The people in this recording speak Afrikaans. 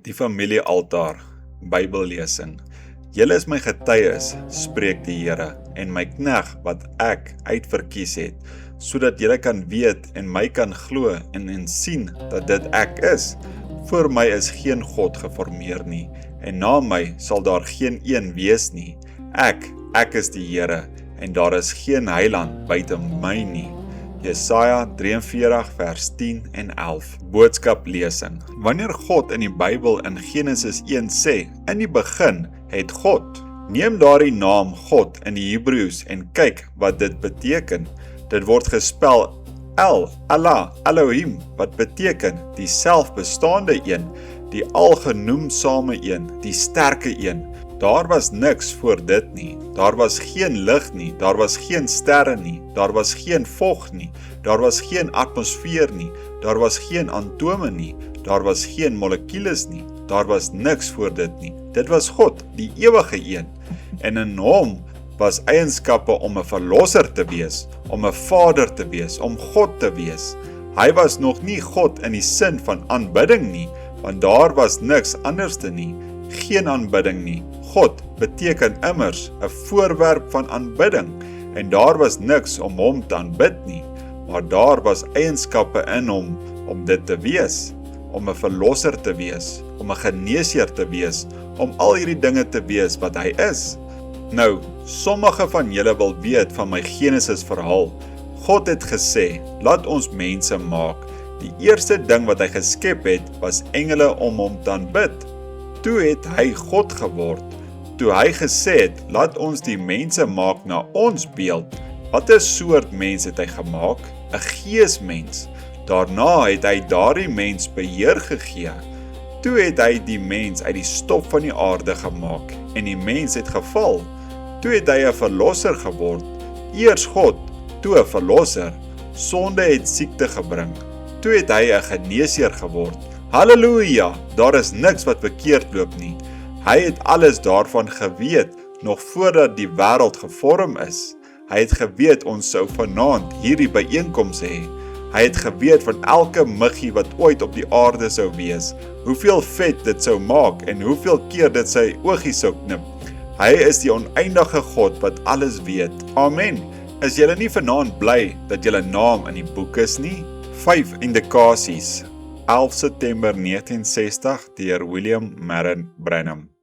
Die familiealtaar, Bybellesing. Julle is my getuies, spreek die Here, en my knegt wat ek uitverkies het, sodat julle kan weet en my kan glo en sien dat dit ek is. Voor my is geen God geformeer nie, en na my sal daar geen een wees nie. Ek is die Here, en daar is geen heiland buite my nie. Jesaja 43 vers 10 en 11. Boodskaplesing. Wanneer God in die Bybel in Genesis 1 sê, in die begin het God, neem daardie naam God in die Hebreëus en kyk wat dit beteken. Dit word gespel Allah, Elohim, wat beteken die selfbestaande een, die algenoemsame een, die sterke een. Daar was niks voor dit nie, daar was geen lig nie, daar was geen sterre nie, daar was geen vog nie, daar was geen atmosfeer nie, daar was geen atome nie, daar was geen molekules nie, daar was niks voor dit nie. Dit was God, die ewige een, en in hom was eienskappe om 'n verlosser te wees, om 'n vader te wees, om God te wees. Hy was nog nie God in die sin van aanbidding nie, want daar was niks anderste nie, geen aanbidding nie. God beteken immers 'n voorwerp van aanbidding, en daar was niks om hom te aanbid nie, maar daar was eienskappe in hom om dit te wees, om 'n verlosser te wees, om 'n geneesheer te wees, om al hierdie dinge te wees wat hy is. Nou, sommige van julle wil weet van my Genesis verhaal. God het gesê, laat ons mense maak. Die eerste ding wat hy geskep het, was engele om hom te aanbid. Toe het hy God geword. Toe hy gesê het, laat ons die mense maak na ons beeld. Watter soort mens het hy gemaak? 'n Geesmens. Daarna het hy daardie mens beheer gegee. Toe het hy die mens uit die stof van die aarde gemaak, en die mens het geval. Toe het hy 'n verlosser geword. Eers God, toe 'n verlosser. Sonde het siekte gebring. Toe het hy 'n geneesheer geword. Halleluja, daar is niks wat verkeerd loop nie. Hy het alles daarvan geweet, nog voordat die wêreld gevorm is. Hy het geweet ons sou vanaand hierdie byeenkoms hê. Hy het geweet van elke muggie wat ooit op die aarde sou wees, hoeveel vet dit sou maak en hoeveel keer dit sy oogies sou knip. Hy is die oneindige God wat alles weet. Amen. Is julle nie vanaand bly dat julle naam in die boek is nie? 5 indikasies. 11 September 1960 deur William Marion Branham.